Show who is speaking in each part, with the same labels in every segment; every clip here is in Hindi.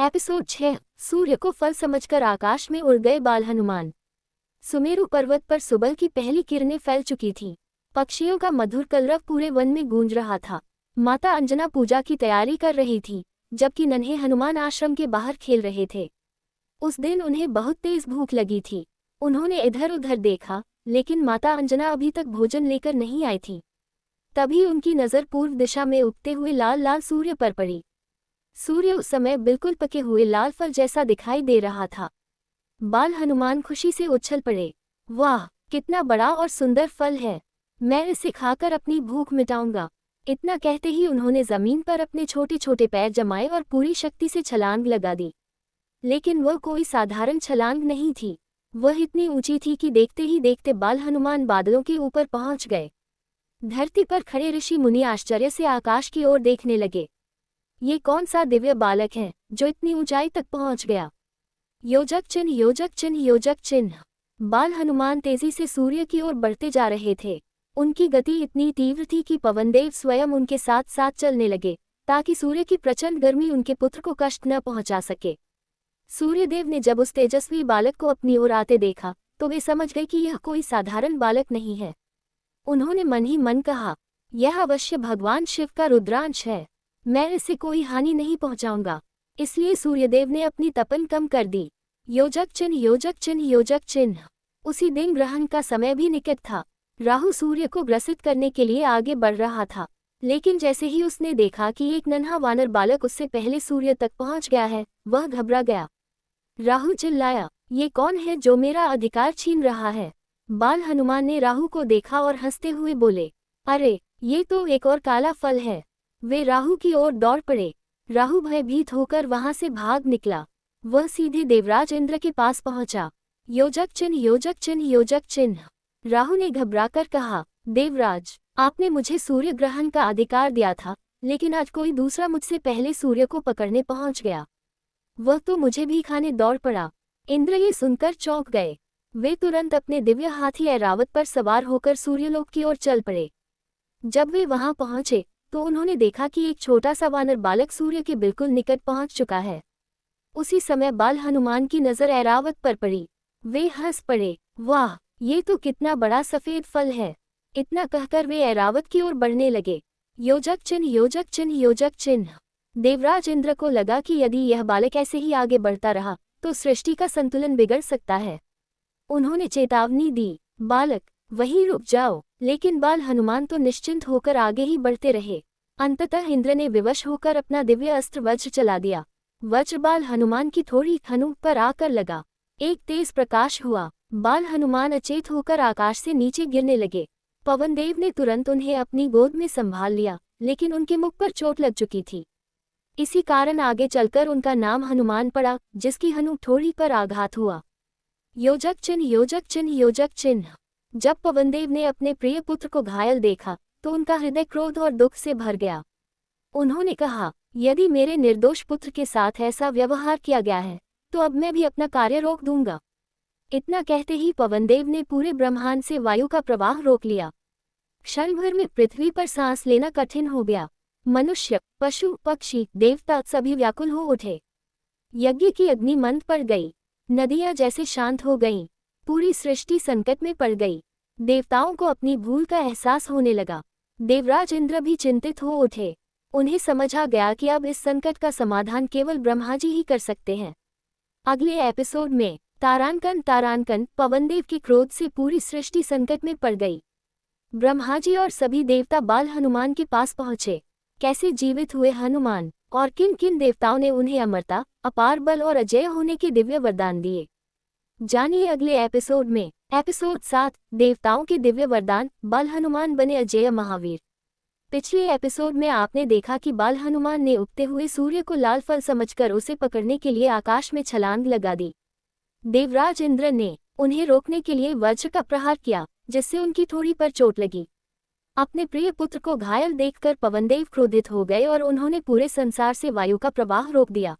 Speaker 1: एपिसोड 6। सूर्य को फल समझकर आकाश में उड़ गए बाल हनुमान। सुमेरु पर्वत पर सुबह की पहली किरणें फैल चुकी थीं। पक्षियों का मधुर कलरव पूरे वन में गूंज रहा था। माता अंजना पूजा की तैयारी कर रही थी, जबकि नन्हे हनुमान आश्रम के बाहर खेल रहे थे। उस दिन उन्हें बहुत तेज भूख लगी थी। उन्होंने इधर उधर देखा, लेकिन माता अंजना अभी तक भोजन लेकर नहीं आई थी। तभी उनकी नज़र पूर्व दिशा में उगते हुए लाल लाल सूर्य पर पड़ी। सूर्य उस समय बिल्कुल पके हुए लाल फल जैसा दिखाई दे रहा था। बाल हनुमान खुशी से उछल पड़े। वाह, कितना बड़ा और सुंदर फल है! मैं इसे खाकर अपनी भूख मिटाऊंगा। इतना कहते ही उन्होंने जमीन पर अपने छोटे छोटे पैर जमाए और पूरी शक्ति से छलांग लगा दी। लेकिन वह कोई साधारण छलांग नहीं थी। वह इतनी ऊंची थी कि देखते ही देखते बाल हनुमान बादलों के ऊपर पहुंच गए। धरती पर खड़े ऋषि मुनि आश्चर्य से आकाश की ओर देखने लगे। ये कौन सा दिव्य बालक है जो इतनी ऊंचाई तक पहुंच गया? योजक चिन्ह, योजक चिन्ह, योजक चिन्ह। बाल हनुमान तेजी से सूर्य की ओर बढ़ते जा रहे थे। उनकी गति इतनी तीव्र थी कि पवनदेव स्वयं उनके साथ साथ चलने लगे, ताकि सूर्य की प्रचंड गर्मी उनके पुत्र को कष्ट न पहुंचा सके। सूर्यदेव ने जब उस तेजस्वी बालक को अपनी ओर आते देखा, तो वे समझ गए कि यह कोई साधारण बालक नहीं है। उन्होंने मन ही मन कहा, यह अवश्य भगवान शिव का रुद्रांश है। मैं इसे कोई हानि नहीं पहुंचाऊंगा। इसलिए सूर्यदेव ने अपनी तपन कम कर दी। योजक चिन्ह, योजक चिन्ह, योजक चिन्ह। उसी दिन ग्रहण का समय भी निकट था। राहु सूर्य को ग्रसित करने के लिए आगे बढ़ रहा था, लेकिन जैसे ही उसने देखा कि एक नन्हा वानर बालक उससे पहले सूर्य तक पहुंच गया है, वह घबरा गया। राहु चिल्लाया, ये कौन है जो मेरा अधिकार छीन रहा है? बाल हनुमान ने राहु को देखा और हंसते हुए बोले, अरे, ये तो एक और काला फल है। वे राहु की ओर दौड़ पड़े। राहु भयभीत होकर वहां से भाग निकला। वह सीधे देवराज इंद्र के पास पहुंचा। योजक चिन्ह, योजक चिन्ह, योजक चिन्ह। राहु ने घबराकर कहा, देवराज, आपने मुझे सूर्य ग्रहण का अधिकार दिया था, लेकिन आज कोई दूसरा मुझसे पहले सूर्य को पकड़ने पहुंच गया। वह तो मुझे भी खाने दौड़ पड़ा। इंद्र ये सुनकर चौंक गए। वे तुरंत अपने दिव्य हाथी ऐरावत पर सवार होकर सूर्यलोक की ओर चल पड़े। जब वे वहां पहुंचे, तो उन्होंने देखा कि एक छोटा सा वानर बालक सूर्य के बिल्कुल निकट पहुंच चुका है। उसी समय बाल हनुमान की नजर ऐरावत पर पड़ी। वे हंस पड़े। वाह, ये तो कितना बड़ा सफेद फल है! इतना कहकर वे ऐरावत की ओर बढ़ने लगे। योजक चिन्ह, योजक चिन्ह, योजक चिन्ह। देवराज इंद्र को लगा कि यदि यह बालक ऐसे ही आगे बढ़ता रहा, तो सृष्टि का संतुलन बिगड़ सकता है। उन्होंने चेतावनी दी, बालक, वहीं रुक जाओ। लेकिन बाल हनुमान तो निश्चिंत होकर आगे ही बढ़ते रहे। अंततः इंद्र ने विवश होकर अपना दिव्य अस्त्र वज्र चला दिया। वज्र बाल हनुमान की थोड़ी थनों पर आकर लगा। एक तेज प्रकाश हुआ। बाल हनुमान अचेत होकर आकाश से नीचे गिरने लगे। पवनदेव ने तुरंत उन्हें अपनी गोद में संभाल लिया, लेकिन उनके मुख पर चोट लग चुकी थी। इसी कारण आगे चलकर उनका नाम हनुमान पड़ा, जिसकी हनु ठोड़ी पर आघात हुआ। योजक चिन्ह, योजक चिन्ह, योजक चिन्ह। जब पवनदेव ने अपने प्रिय पुत्र को घायल देखा, तो उनका हृदय क्रोध और दुख से भर गया। उन्होंने कहा, यदि मेरे निर्दोष पुत्र के साथ ऐसा व्यवहार किया गया है, तो अब मैं भी अपना कार्य रोक दूंगा। इतना कहते ही पवनदेव ने पूरे ब्रह्मांड से वायु का प्रवाह रोक लिया। क्षण भर में पृथ्वी पर सांस लेना कठिन हो गया। मनुष्य, पशु, पक्षी, देवता सभी व्याकुल हो उठे। यज्ञ की अग्नि मंद पड़ गई। नदियां जैसे शांत हो गईं। पूरी सृष्टि संकट में पड़ गई। देवताओं को अपनी भूल का एहसास होने लगा। देवराज इंद्र भी चिंतित हो उठे। उन्हें समझ आ गया कि अब इस संकट का समाधान केवल ब्रह्मा जी ही कर सकते हैं। अगले एपिसोड में तारांकन, तारांकन, पवनदेव के क्रोध से पूरी सृष्टि संकट में पड़ गई। ब्रह्मा जी और सभी देवता बाल हनुमान के पास पहुंचे। कैसे जीवित हुए हनुमान, और किन किन देवताओं ने उन्हें अमरता, अपार बल और अजय होने के दिव्य वरदान दिए, जानिए अगले एपिसोड में। एपिसोड 7, देवताओं के दिव्य वरदान, बाल हनुमान बने अजेय महावीर। पिछले एपिसोड में आपने देखा कि बाल हनुमान ने उगते हुए सूर्य को लाल फल समझकर उसे पकड़ने के लिए आकाश में छलांग लगा दी। देवराज इंद्र ने उन्हें रोकने के लिए वज्र का प्रहार किया, जिससे उनकी थोड़ी पर चोट लगी। अपने प्रिय पुत्र को घायल देखकर पवनदेव क्रोधित हो गए और उन्होंने पूरे संसार से वायु का प्रवाह रोक दिया।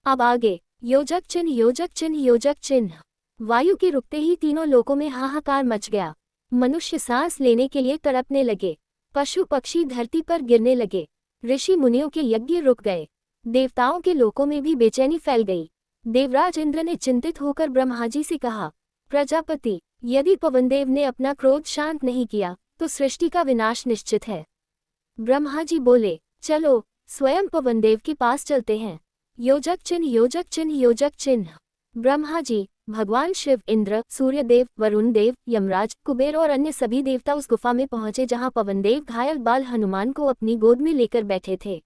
Speaker 1: अब आगे योजक चिन्ह, योजक चिन्ह, योजक चिन्ह। वायु के रुकते ही तीनों लोकों में हाहाकार मच गया। मनुष्य सांस लेने के लिए तड़पने लगे। पशु पक्षी धरती पर गिरने लगे। ऋषि मुनियों के यज्ञ रुक गए। देवताओं के लोकों में भी बेचैनी फैल गई। देवराज इंद्र ने चिंतित होकर ब्रह्मा जी से कहा, प्रजापति, यदि पवनदेव ने अपना क्रोध शांत नहीं किया तो सृष्टि का विनाश निश्चित है। ब्रह्मा जी बोले, चलो स्वयं पवनदेव के पास चलते हैं। योजक चिन्ह योजक चिन्ह योजक चिन्ह। ब्रह्मा जी, भगवान शिव, इंद्र, सूर्यदेव, वरुण देव, यमराज, कुबेर और अन्य सभी देवता उस गुफा में पहुंचे जहां पवनदेव घायल बाल हनुमान को अपनी गोद में लेकर बैठे थे।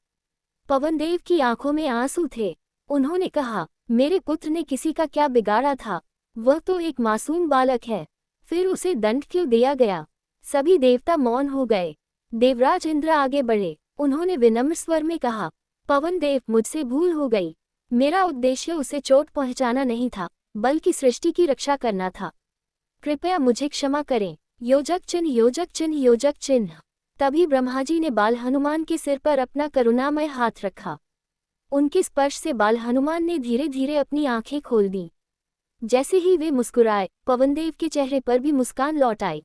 Speaker 1: पवनदेव की आंखों में आंसू थे। उन्होंने कहा, मेरे पुत्र ने किसी का क्या बिगाड़ा था? वह तो एक मासूम बालक है, फिर उसे दंड क्यों दिया गया? सभी देवता मौन हो गए। देवराज इंद्र आगे बढ़े। उन्होंने विनम्र स्वर में कहा, पवनदेव, मुझसे भूल हो गई। मेरा उद्देश्य उसे चोट पहुंचाना नहीं था, बल्कि सृष्टि की रक्षा करना था। कृपया मुझे क्षमा करें। योजक चिन्ह योजक चिन्ह योजक चिन्ह। तभी ब्रह्मा जी ने बाल हनुमान के सिर पर अपना करुणामय हाथ रखा। उनके स्पर्श से बाल हनुमान ने धीरे धीरे अपनी आंखें खोल दी। जैसे ही वे मुस्कुराए, पवनदेव के चेहरे पर भी मुस्कान लौट आई।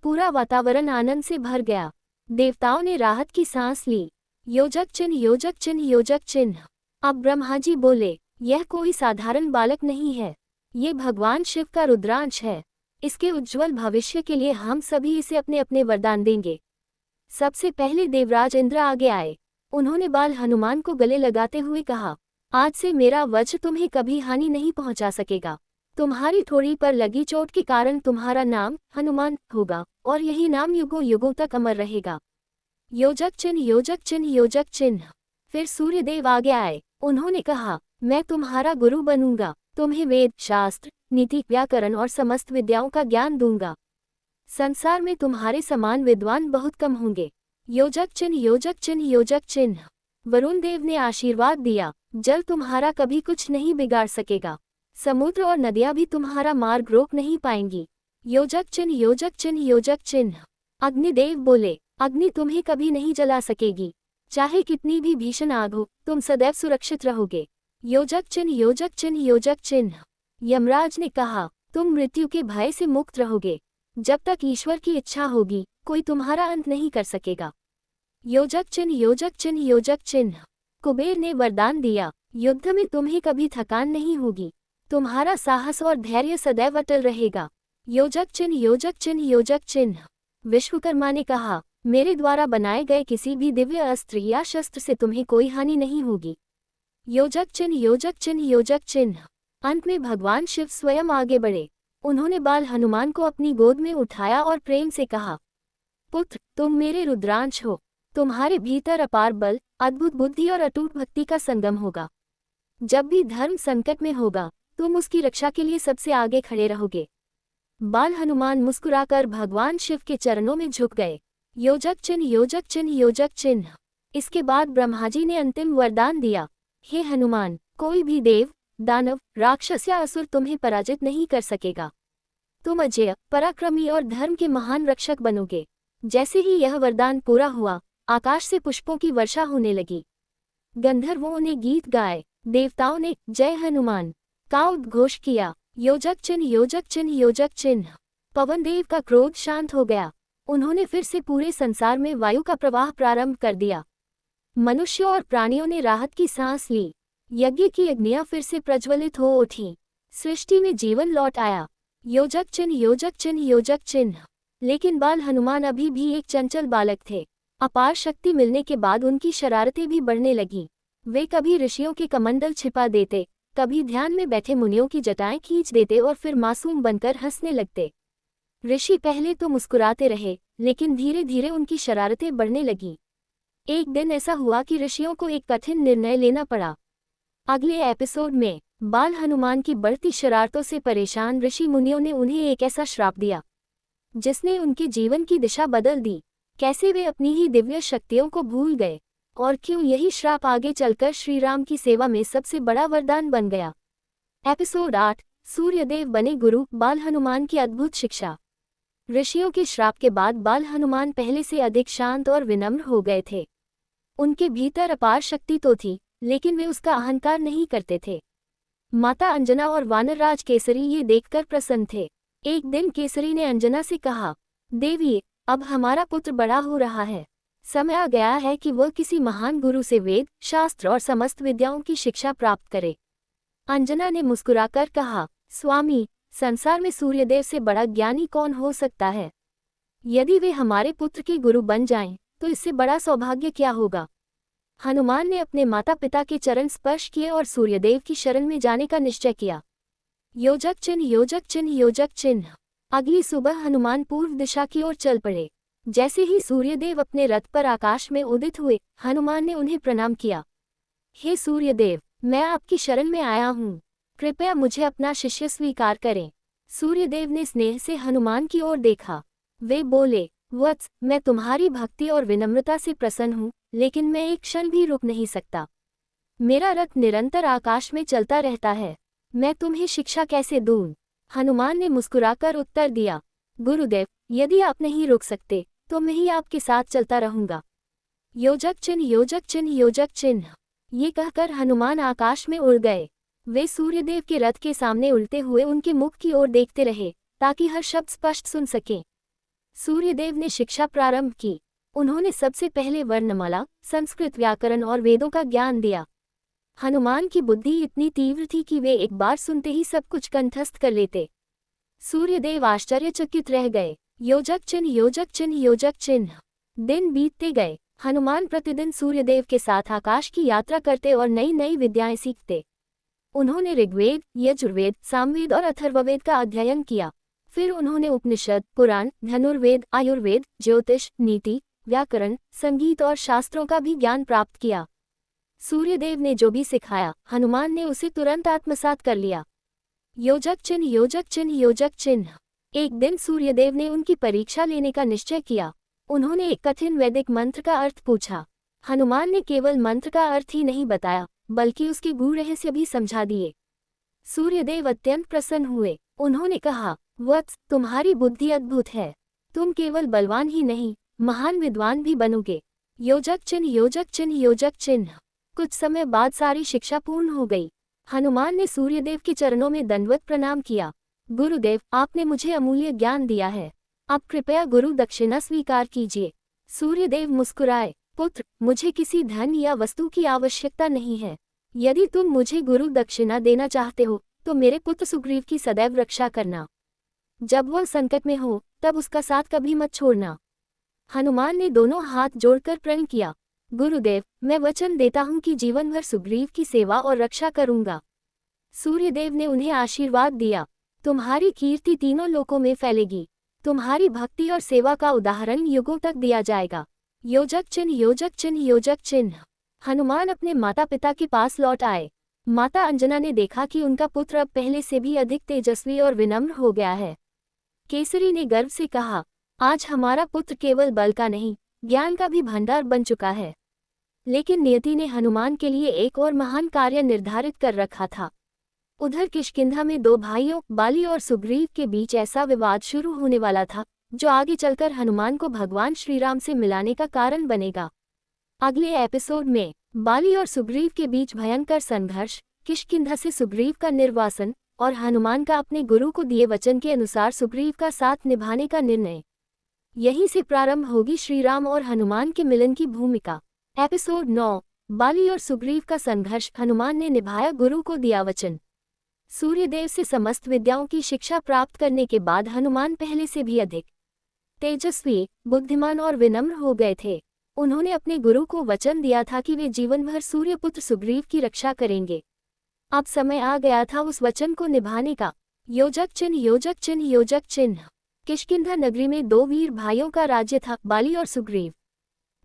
Speaker 1: पूरा वातावरण आनंद से भर गया। देवताओं ने राहत की सांस ली। योजक चिन्ह योजक चिन्ह योजक चिन्ह। अब ब्रह्मा जी बोले, यह कोई साधारण बालक नहीं है, ये भगवान शिव का रुद्रांश है। इसके उज्ज्वल भविष्य के लिए हम सभी इसे अपने अपने वरदान देंगे। सबसे पहले देवराज इंद्र आगे आए। उन्होंने बाल हनुमान को गले लगाते हुए कहा, आज से मेरा वज्र तुम्हें कभी हानि नहीं पहुंचा सकेगा। तुम्हारी ठोड़ी पर लगी चोट के कारण तुम्हारा नाम हनुमान होगा और यही नाम युगों युगों तक अमर रहेगा। योजक चिन्ह योजक चिन्ह योजक चिन्ह। फिर सूर्यदेव आगे आए। उन्होंने कहा, मैं तुम्हारा गुरु बनूंगा, तुम्हें वेद, शास्त्र, नीति, व्याकरण और समस्त विद्याओं का ज्ञान दूंगा। संसार में तुम्हारे समान विद्वान बहुत कम होंगे। योजक चिन्ह योजक चिन्ह योजक चिन्ह। वरुण देव ने आशीर्वाद दिया, जल तुम्हारा कभी कुछ नहीं बिगाड़ सकेगा, समुद्र और नदियां भी तुम्हारा मार्ग रोक नहीं पाएंगी। योजक चिन्ह योजक चिन्ह योजक चिन्ह। अग्निदेव बोले, अग्नि तुम्हें कभी नहीं जला सकेगी, चाहे कितनी भी भीषण आग हो, तुम सदैव सुरक्षित रहोगे। योजक चिन्ह योजक चिन्ह योजक चिन्ह। यमराज ने कहा, तुम मृत्यु के भय से मुक्त रहोगे, जब तक ईश्वर की इच्छा होगी कोई तुम्हारा अंत नहीं कर सकेगा। योजक चिन्ह योजक चिन्ह योजक चिन्ह। कुबेर ने वरदान दिया, युद्ध में तुम्हें कभी थकान नहीं होगी, तुम्हारा साहस और धैर्य सदैव अटल रहेगा। योजक चिन्ह योजक चिन्ह योजक चिन्ह। विश्वकर्मा ने कहा, मेरे द्वारा बनाए गए किसी भी दिव्य अस्त्र या शस्त्र से तुम्हें कोई हानि नहीं होगी। योजक चिन्ह योजक चिन्ह योजक चिन्ह। अंत में भगवान शिव स्वयं आगे बढ़े। उन्होंने बाल हनुमान को अपनी गोद में उठाया और प्रेम से कहा, पुत्र, तुम मेरे रुद्रांश हो, तुम्हारे भीतर अपार बल, अद्भुत बुद्धि और अटूट भक्ति का संगम होगा। जब भी धर्म संकट में होगा तुम उसकी रक्षा के लिए सबसे आगे खड़े रहोगे। बाल हनुमान मुस्कुराकर भगवान शिव के चरणों में झुक गए। योजक चिन्ह योजक चिन्ह योजक चिन्ह। इसके बाद ब्रह्मा जी ने अंतिम वरदान दिया, हे हनुमान, कोई भी देव, दानव, राक्षस या असुर तुम्हें पराजित नहीं कर सकेगा। तुम अजेय, पराक्रमी और धर्म के महान रक्षक बनोगे। जैसे ही यह वरदान पूरा हुआ, आकाश से पुष्पों की वर्षा होने लगी। गंधर्वों ने गीत गाए, देवताओं ने जय हनुमान का उद्घोष किया। योजक चिन्ह योजक चिन्ह योजक चिन्ह। पवनदेव का क्रोध शांत हो गया। उन्होंने फिर से पूरे संसार में वायु का प्रवाह प्रारंभ कर दिया। मनुष्यों और प्राणियों ने राहत की सांस ली। यज्ञ की अग्नियां फिर से प्रज्वलित हो उठी। सृष्टि में जीवन लौट आया। योजक चिन्ह योजक चिन्ह योजक चिन्ह। लेकिन बाल हनुमान अभी भी एक चंचल बालक थे। अपार शक्ति मिलने के बाद उनकी शरारतें भी बढ़ने लगीं। वे कभी ऋषियों के कमंडल छिपा देते, कभी ध्यान में बैठे मुनियों की जटाएं खींच देते और फिर मासूम बनकर हंसने लगते। ऋषि पहले तो मुस्कुराते रहे, लेकिन धीरे धीरे उनकी शरारतें बढ़ने लगीं। एक दिन ऐसा हुआ कि ऋषियों को एक कठिन निर्णय लेना पड़ा। अगले एपिसोड में बाल हनुमान की बढ़ती शरारतों से परेशान ऋषि मुनियों ने उन्हें एक ऐसा श्राप दिया जिसने उनके जीवन की दिशा बदल दी। कैसे वे अपनी ही दिव्य शक्तियों को भूल गए और क्यों यही श्राप आगे चलकर श्री राम की सेवा में सबसे बड़ा वरदान बन गया। एपिसोड 8, सूर्यदेव बने गुरु, बाल हनुमान की अद्भुत शिक्षा। ऋषियों के श्राप के बाद बाल हनुमान पहले से अधिक शांत और विनम्र हो गए थे। उनके भीतर अपार शक्ति तो थी, लेकिन वे उसका अहंकार नहीं करते थे। माता अंजना और वानरराज केसरी ये देखकर प्रसन्न थे। एक दिन केसरी ने अंजना से कहा, देवी, अब हमारा पुत्र बड़ा हो रहा है, समय आ गया है कि वह किसी महान गुरु से वेद, शास्त्र और समस्त विद्याओं की शिक्षा प्राप्त करे। अंजना ने मुस्कुराकर कहा, स्वामी, संसार में सूर्यदेव से बड़ा ज्ञानी कौन हो सकता है? यदि वे हमारे पुत्र के गुरु बन जाएं, तो इससे बड़ा सौभाग्य क्या होगा? हनुमान ने अपने माता पिता के चरण स्पर्श किए और सूर्यदेव की शरण में जाने का निश्चय किया। योजक चिन्ह, योजक चिन्ह, योजक चिन्ह। अगली सुबह हनुमान पूर्व दिशा की ओर चल पड़े। जैसे ही सूर्यदेव अपने रथ पर आकाश में उदित हुए, हनुमान ने उन्हें प्रणाम किया। हे सूर्यदेव, मैं आपकी शरण में आया हूँ, कृपया मुझे अपना शिष्य स्वीकार करें। सूर्यदेव ने स्नेह से हनुमान की ओर देखा। वे बोले, वत्स, मैं तुम्हारी भक्ति और विनम्रता से प्रसन्न हूँ, लेकिन मैं एक क्षण भी रुक नहीं सकता। मेरा रथ निरंतर आकाश में चलता रहता है, मैं तुम्हें शिक्षा कैसे दूं? हनुमान ने मुस्कुराकर उत्तर दिया, गुरुदेव, यदि आप नहीं रुक सकते तो मैं ही आपके साथ चलता रहूंगा। योजक चिन्ह, योजक चिन्ह, योजक चिन्ह। ये कहकर हनुमान आकाश में उड़ गए। वे सूर्यदेव के रथ के सामने उड़ते हुए उनके मुख की ओर देखते रहे, ताकि हर शब्द स्पष्ट सुन सकें। सूर्यदेव ने शिक्षा प्रारंभ की। उन्होंने सबसे पहले वर्णमाला, संस्कृत व्याकरण और वेदों का ज्ञान दिया। हनुमान की बुद्धि इतनी तीव्र थी कि वे एक बार सुनते ही सब कुछ कंठस्थ कर लेते। सूर्यदेव आश्चर्यचकित रह गए। योजक चिन्ह, योजक चिन्ह, योजक चिन्ह। दिन बीतते गए। हनुमान प्रतिदिन सूर्यदेव के साथ आकाश की यात्रा करते और नई नई विद्याएं सीखते। उन्होंने ऋग्वेद, यजुर्वेद, सामवेद और अथर्ववेद का अध्ययन किया। फिर उन्होंने उपनिषद, पुराण, धनुर्वेद, आयुर्वेद, ज्योतिष, नीति, व्याकरण, संगीत और शास्त्रों का भी ज्ञान प्राप्त किया। सूर्यदेव ने जो भी सिखाया, हनुमान ने उसे तुरंत आत्मसात कर लिया। योजक चिन्ह, योजक चिन्ह, योजक चिन्ह। एक दिन सूर्यदेव ने उनकी परीक्षा लेने का निश्चय किया। उन्होंने एक कठिन वैदिक मंत्र का अर्थ पूछा। हनुमान ने केवल मंत्र का अर्थ ही नहीं बताया, बल्कि उसके गूढ़ रहस्य भी समझा दिए। सूर्यदेव अत्यंत प्रसन्न हुए। उन्होंने कहा, वत्स, तुम्हारी बुद्धि अद्भुत है। तुम केवल बलवान ही नहीं, महान विद्वान भी बनोगे। योजक चिन्ह, योजक चिन्ह, योजक चिन्ह। कुछ समय बाद सारी शिक्षा पूर्ण हो गई। हनुमान ने सूर्यदेव के चरणों में दंडवत प्रणाम किया। गुरुदेव, आपने मुझे अमूल्य ज्ञान दिया है, आप कृपया गुरु दक्षिणा स्वीकार कीजिए। सूर्यदेव मुस्कुराए, पुत्र, मुझे किसी धन या वस्तु की आवश्यकता नहीं है। यदि तुम मुझे गुरु दक्षिणा देना चाहते हो, तो मेरे पुत्र सुग्रीव की सदैव रक्षा करना। जब वह संकट में हो, तब उसका साथ कभी मत छोड़ना। हनुमान ने दोनों हाथ जोड़कर प्रण किया। गुरुदेव, मैं वचन देता हूँ कि जीवन भर सुग्रीव की सेवा और रक्षा करूंगा। सूर्यदेव ने उन्हें आशीर्वाद दिया। तुम्हारी कीर्ति तीनों लोकों में फैलेगी। तुम्हारी भक्ति और सेवा का उदाहरण युगों तक दिया जाएगा। योजक चिन्ह, योजक चिन्ह, योजक चिन्ह। हनुमान अपने माता पिता के पास लौट आए। माता अंजना ने देखा कि उनका पुत्र अब पहले से भी अधिक तेजस्वी और विनम्र हो गया है। केसरी ने गर्व से कहा, आज हमारा पुत्र केवल बल का नहीं, ज्ञान का भी भंडार बन चुका है। लेकिन नियति ने हनुमान के लिए एक और महान कार्य निर्धारित कर रखा था। उधर किष्किंधा में दो भाइयों बाली और सुग्रीव के बीच ऐसा विवाद शुरू होने वाला था, जो आगे चलकर हनुमान को भगवान श्रीराम से मिलाने का कारण बनेगा। अगले एपिसोड में बाली और सुग्रीव के बीच भयंकर संघर्ष, किष्किंधा से सुग्रीव का निर्वासन और हनुमान का अपने गुरु को दिए वचन के अनुसार सुग्रीव का साथ निभाने का निर्णय। यहीं से प्रारंभ होगी श्रीराम और हनुमान के मिलन की भूमिका। एपिसोड 9, बाली और सुग्रीव का संघर्ष। हनुमान ने निभाया गुरु को दिया वचन। सूर्यदेव से समस्त विद्याओं की शिक्षा प्राप्त करने के बाद हनुमान पहले से भी अधिक तेजस्वी, बुद्धिमान और विनम्र हो गए थे। उन्होंने अपने गुरु को वचन दिया था कि वे जीवन भर सूर्यपुत्र सुग्रीव की रक्षा करेंगे। अब समय आ गया था उस वचन को निभाने का। योजक चिन्ह, योजक चिन्ह, योजक चिन्ह। किष्किंधा नगरी में दो वीर भाइयों का राज्य था, बाली और सुग्रीव।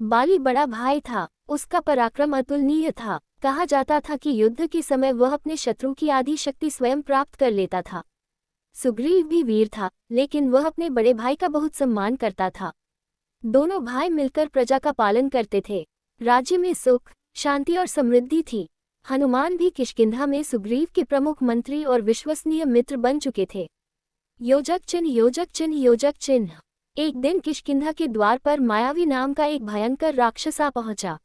Speaker 1: बाली बड़ा भाई था, उसका पराक्रम अतुलनीय था। कहा जाता था कि युद्ध के समय वह अपने शत्रु की आधी शक्ति स्वयं प्राप्त कर लेता था। सुग्रीव भी वीर था, लेकिन वह अपने बड़े भाई का बहुत सम्मान करता था। दोनों भाई मिलकर प्रजा का पालन करते थे। राज्य में सुख, शांति और समृद्धि थी। हनुमान भी किष्किंधा में सुग्रीव के प्रमुख मंत्री और विश्वसनीय मित्र बन चुके थे। योजक चिन्ह, योजक चिन्ह, योजक चिन्ह। एक दिन किष्किंधा के द्वार पर मायावी नाम का एक भयंकर राक्षस आ पहुंचा।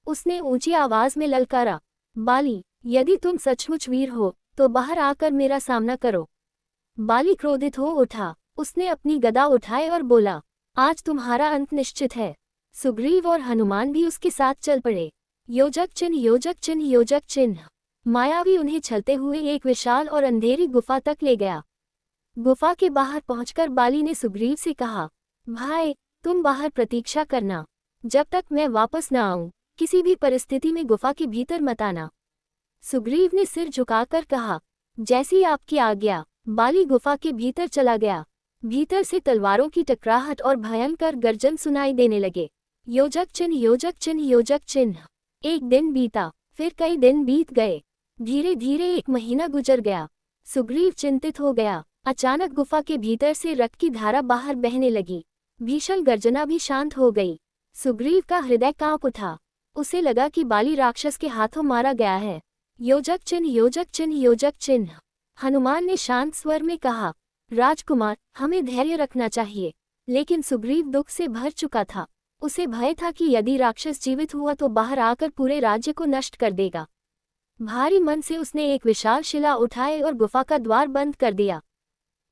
Speaker 1: उसने ऊंची आवाज में ललकारा, बाली, यदि तुम सचमुच वीर हो तो बाहर आकर मेरा सामना करो। बाली क्रोधित हो उठा। उसने अपनी गदा उठाई और बोला, आज तुम्हारा अंत निश्चित है। सुग्रीव और हनुमान भी उसके साथ चल पड़े। योजक चिन्ह योजक चिन्ह योजक चिन्ह। मायावी उन्हें चलते हुए एक विशाल और अंधेरी गुफा तक ले गया। गुफा के बाहर पहुंचकर बाली ने सुग्रीव से कहा, भाई तुम बाहर प्रतीक्षा करना, जब तक मैं वापस न आऊं किसी भी परिस्थिति में गुफा के भीतर मत आना। सुग्रीव ने सिर झुकाकर कहा, जैसी आपकी आज्ञा। बाली गुफा के भीतर चला गया। भीतर से तलवारों की टकराहट और भयंकर गर्जन सुनाई देने लगे। योजक चिन्ह योजक चिन्ह योजक चिन्ह। एक दिन बीता, फिर कई दिन बीत गए। धीरे धीरे 1 महीना गुजर गया। सुग्रीव चिंतित हो गया। अचानक गुफा के भीतर से रक्त की धारा बाहर बहने लगी। भीषण गर्जना भी शांत हो गई। सुग्रीव का हृदय कांप उठा। उसे लगा कि बाली राक्षस के हाथों मारा गया है। योजक चिन्ह योजक चिन्ह योजक चिन्ह। हनुमान ने शांत स्वर में कहा, राजकुमार हमें धैर्य रखना चाहिए। लेकिन सुग्रीव दुख से भर चुका था। उसे भय था कि यदि राक्षस जीवित हुआ तो बाहर आकर पूरे राज्य को नष्ट कर देगा। भारी मन से उसने एक विशाल शिला उठाई और गुफा का द्वार बंद कर दिया।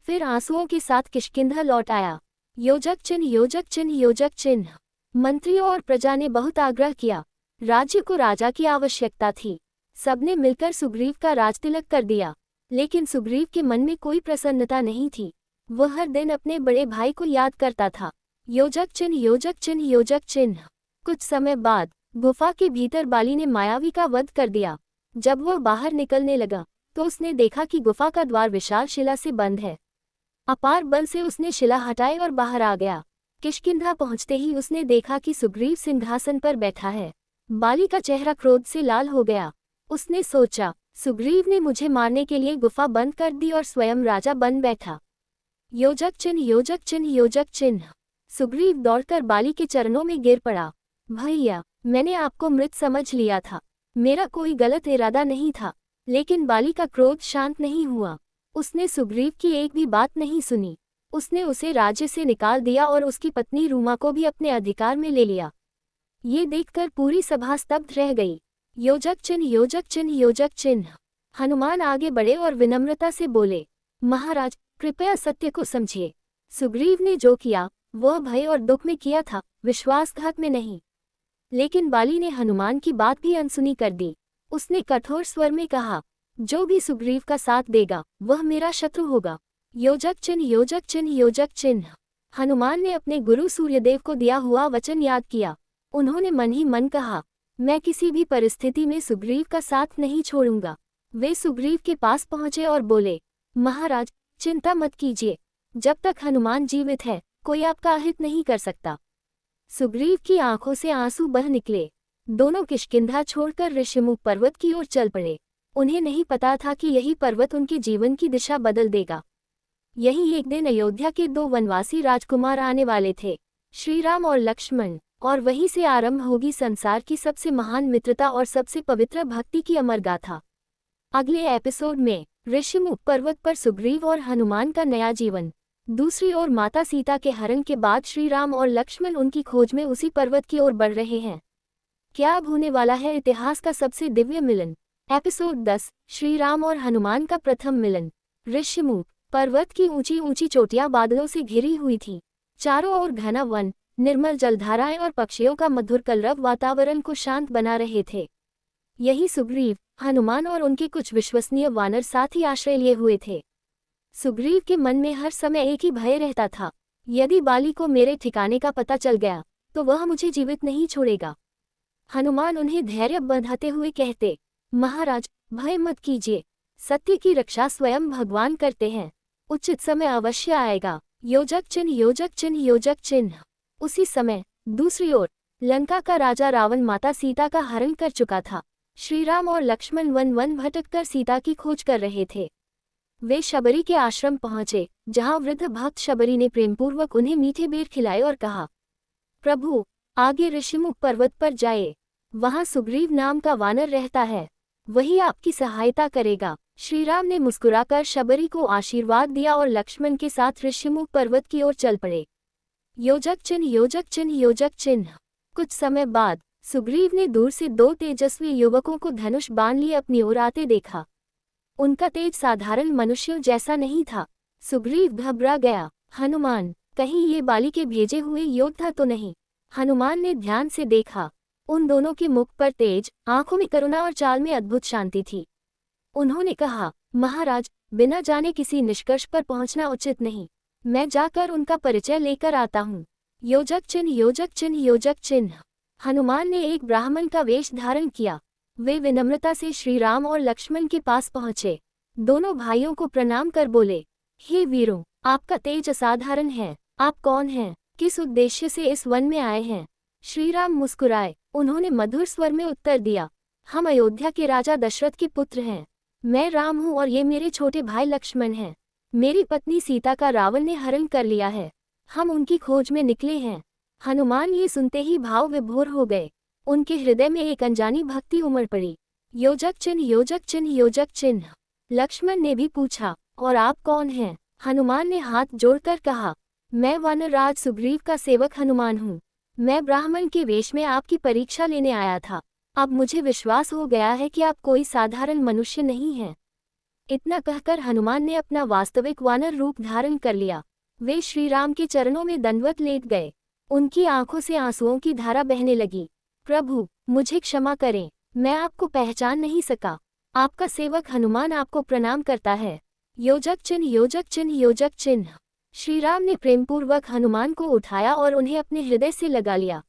Speaker 1: फिर आंसुओं के साथ किष्किंधा लौट आया। योजक चिन्ह योजक चिन्ह योजक चिन्ह। मंत्रियों और प्रजा ने बहुत आग्रह किया। राज्य को राजा की आवश्यकता थी। सबने मिलकर सुग्रीव का राजतिलक कर दिया। लेकिन सुग्रीव के मन में कोई प्रसन्नता नहीं थी। वह हर दिन अपने बड़े भाई को याद करता था। योजक चिन्ह योजक चिन्ह योजक चिन्ह। कुछ समय बाद गुफा के भीतर बाली ने मायावी का वध कर दिया। जब वह बाहर निकलने लगा तो उसने देखा कि गुफा का द्वार विशाल शिला से बंद है। अपार बल से उसने शिला हटाई और बाहर आ गया। किष्किंधा पहुंचते ही उसने देखा कि सुग्रीव सिंहासन पर बैठा है। बाली का चेहरा क्रोध से लाल हो गया। उसने सोचा, सुग्रीव ने मुझे मारने के लिए गुफा बंद कर दी और स्वयं राजा बन बैठा। योजक चिन्ह योजक चिन्ह योजक चिन्ह। सुग्रीव दौड़कर बाली के चरणों में गिर पड़ा। भैया, मैंने आपको मृत समझ लिया था। मेरा कोई गलत इरादा नहीं था। लेकिन बाली का क्रोध शांत नहीं हुआ। उसने सुग्रीव की एक भी बात नहीं सुनी। उसने उसे राज्य से निकाल दिया और उसकी पत्नी रूमा को भी अपने अधिकार में ले लिया। ये देखकर पूरी सभा स्तब्ध रह गई। योजक चिन्ह योजक चिन्ह योजक चिन्ह। हनुमान आगे बढ़े और विनम्रता से बोले, महाराज कृपया सत्य को समझिए। सुग्रीव ने जो किया वह भय और दुख में किया था, विश्वासघात में नहीं। लेकिन बाली ने हनुमान की बात भी अनसुनी कर दी। उसने कठोर स्वर में कहा, जो भी सुग्रीव का साथ देगा वह मेरा शत्रु होगा। योजक चिन्ह योजक चिन्ह योजक चिन्ह। हनुमान ने अपने गुरु सूर्यदेव को दिया हुआ वचन याद किया। उन्होंने मन ही मन कहा, मैं किसी भी परिस्थिति में सुग्रीव का साथ नहीं छोड़ूंगा। वे सुग्रीव के पास पहुंचे और बोले, महाराज चिंता मत कीजिए। जब तक हनुमान जीवित है कोई आपका अहित नहीं कर सकता। सुग्रीव की आंखों से आंसू बह निकले। दोनों किष्किंधा छोड़कर ऋषिमुख पर्वत की ओर चल पड़े। उन्हें नहीं पता था कि यही पर्वत उनके जीवन की दिशा बदल देगा। यही एक दिन अयोध्या के 2 वनवासी राजकुमार आने वाले थे, श्री राम और लक्ष्मण। और वहीं से आरंभ होगी संसार की सबसे महान मित्रता और सबसे पवित्र भक्ति की अमर गाथा। अगले एपिसोड में ऋषिमुख पर्वत पर सुग्रीव और हनुमान का नया जीवन। दूसरी ओर माता सीता के हरण के बाद श्री राम और लक्ष्मण उनकी खोज में उसी पर्वत की ओर बढ़ रहे हैं। क्या अब होने वाला है इतिहास का सबसे दिव्य मिलन। एपिसोड 10, श्री राम और हनुमान का प्रथम मिलन। ऋषिमुख पर्वत की ऊंची ऊंची चोटियां बादलों से घिरी हुई थीं। चारों ओर घना वन, निर्मल जलधाराएं और पक्षियों का मधुर कलरव वातावरण को शांत बना रहे थे। यही सुग्रीव, हनुमान और उनके कुछ विश्वसनीय वानर साथी आश्रय लिए हुए थे। सुग्रीव के मन में हर समय एक ही भय रहता था, यदि बाली को मेरे ठिकाने का पता चल गया तो वह मुझे जीवित नहीं छोड़ेगा। हनुमान उन्हें धैर्य बंधाते हुए कहते, महाराज भय मत कीजिए। सत्य की रक्षा स्वयं भगवान करते हैं। उचित समय अवश्य आएगा। योजक चिन्ह योजक चिन्ह योजक चिन्ह। उसी समय दूसरी ओर लंका का राजा रावण माता सीता का हरण कर चुका था। श्री राम और लक्ष्मण वन वन भटककर सीता की खोज कर रहे थे। वे शबरी के आश्रम पहुंचे, जहां वृद्ध भक्त शबरी ने प्रेमपूर्वक उन्हें मीठे बेर खिलाए और कहा, प्रभु आगे ऋषिमुख पर्वत पर जाए। वहां सुग्रीव नाम का वानर रहता है, वही आपकी सहायता करेगा। श्री राम ने मुस्कुराकर शबरी को आशीर्वाद दिया और लक्ष्मण के साथ ऋषिमुख पर्वत की ओर चल पड़े। योजक चिन्ह योजक चिन्ह योजक चिन्ह। कुछ समय बाद सुग्रीव ने दूर से 2 तेजस्वी युवकों को धनुष बाण लिए अपनी ओर आते देखा। उनका तेज साधारण मनुष्यों जैसा नहीं था। सुग्रीव घबरा गया। हनुमान, कहीं ये बाली के भेजे हुए योद्धा तो नहीं। हनुमान ने ध्यान से देखा। उन दोनों के मुख पर तेज, आंखों में करुणा और चाल में अद्भुत शांति थी। उन्होंने कहा, महाराज, बिना जाने किसी निष्कर्ष पर पहुंचना उचित नहीं। मैं जाकर उनका परिचय लेकर आता हूँ। योजक चिन्ह, योजक चिन्ह, योजक चिन्ह। हनुमान ने एक ब्राह्मण का वेश धारण किया। वे विनम्रता से श्री राम और लक्ष्मण के पास पहुंचे। दोनों भाइयों को प्रणाम कर बोले, हे वीरों, आपका तेज असाधारण है। आप कौन हैं? किस उद्देश्य से इस वन में आए हैं? श्री राम मुस्कुराए। उन्होंने मधुर स्वर में उत्तर दिया, हम अयोध्या के राजा दशरथ के पुत्र हैं। मैं राम हूँ और ये मेरे छोटे भाई लक्ष्मण हैं। मेरी पत्नी सीता का रावण ने हरण कर लिया है। हम उनकी खोज में निकले हैं। हनुमान ये सुनते ही भाव विभोर हो गए। उनके हृदय में एक अनजानी भक्ति उमड़ पड़ी। योजक चिन्ह, योजक चिन्ह, योजक चिन्ह। लक्ष्मण ने भी पूछा, और आप कौन हैं? हनुमान ने हाथ जोड़कर कहा, मैं वानरराज सुग्रीव का सेवक हनुमान हूँ। मैं ब्राह्मण के वेश में आपकी परीक्षा लेने आया था। अब मुझे विश्वास हो गया है कि आप कोई साधारण मनुष्य नहीं हैं। इतना कहकर हनुमान ने अपना वास्तविक वानर रूप धारण कर लिया। वे श्री राम के चरणों में दंडवत लेट गए। उनकी आंखों से आंसुओं की धारा बहने लगी। प्रभु, मुझे क्षमा करें, मैं आपको पहचान नहीं सका। आपका सेवक हनुमान आपको प्रणाम करता है। योजक चिन्ह, योजक चिन्ह, योजक चिन्ह। श्री राम ने प्रेमपूर्वक हनुमान को उठाया और उन्हें अपने हृदय से लगा लिया।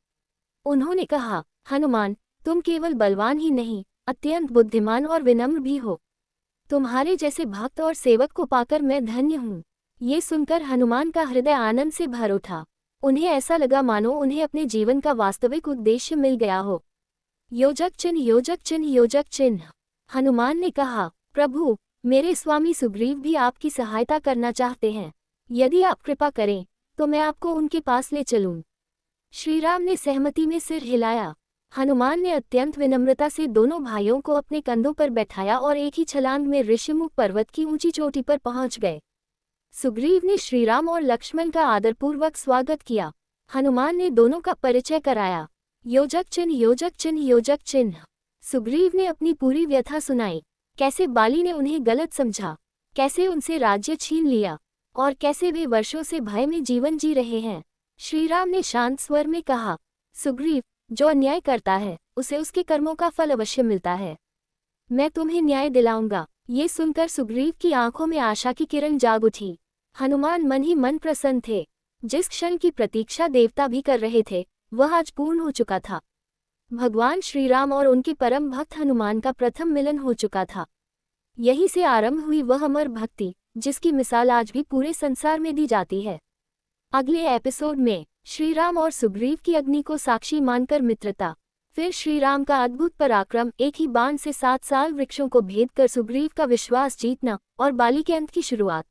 Speaker 1: उन्होंने कहा, हनुमान, तुम केवल बलवान ही नहीं, अत्यंत बुद्धिमान और विनम्र भी हो। तुम्हारे जैसे भक्त और सेवक को पाकर मैं धन्य हूँ। ये सुनकर हनुमान का हृदय आनंद से भर उठा। उन्हें ऐसा लगा मानो उन्हें अपने जीवन का वास्तविक उद्देश्य मिल गया हो। योजक चिन्ह, योजक चिन्ह, योजक चिन्ह। हनुमान ने कहा, प्रभु, मेरे स्वामी सुग्रीव भी आपकी सहायता करना चाहते हैं। यदि आप कृपा करें तो मैं आपको उनके पास ले चलूं। श्री राम ने सहमति में सिर हिलाया। हनुमान ने अत्यंत विनम्रता से दोनों भाइयों को अपने कंधों पर बैठाया और एक ही छलांग में ऋषिमुख पर्वत की ऊंची चोटी पर पहुंच गए। सुग्रीव ने श्रीराम और लक्ष्मण का आदरपूर्वक स्वागत किया। हनुमान ने दोनों का परिचय कराया। योजक चिन्ह, योजक चिन्ह, योजक चिन्ह। सुग्रीव ने अपनी पूरी व्यथा सुनाई। कैसे बाली ने उन्हें गलत समझा, कैसे उनसे राज्य छीन लिया और कैसे वे वर्षों से भय में जीवन जी रहे हैं। श्रीराम ने शांत स्वर में कहा, सुग्रीव, जो अन्याय करता है उसे उसके कर्मों का फल अवश्य मिलता है। मैं तुम्हें न्याय दिलाऊंगा। ये सुनकर सुग्रीव की आंखों में आशा की किरण जाग उठी। हनुमान मन ही मन प्रसन्न थे। जिस क्षण की प्रतीक्षा देवता भी कर रहे थे वह आज पूर्ण हो चुका था। भगवान श्रीराम और उनके परम भक्त हनुमान का प्रथम मिलन हो चुका था। यहीं से आरंभ हुई वह अमर भक्ति जिसकी मिसाल आज भी पूरे संसार में दी जाती है। अगले एपिसोड में श्रीराम और सुग्रीव की अग्नि को साक्षी मानकर मित्रता, फिर श्रीराम का अद्भुत पराक्रम, एक ही बाण से 7 साल वृक्षों को भेद कर सुग्रीव का विश्वास जीतना और बाली के अंत की शुरुआत।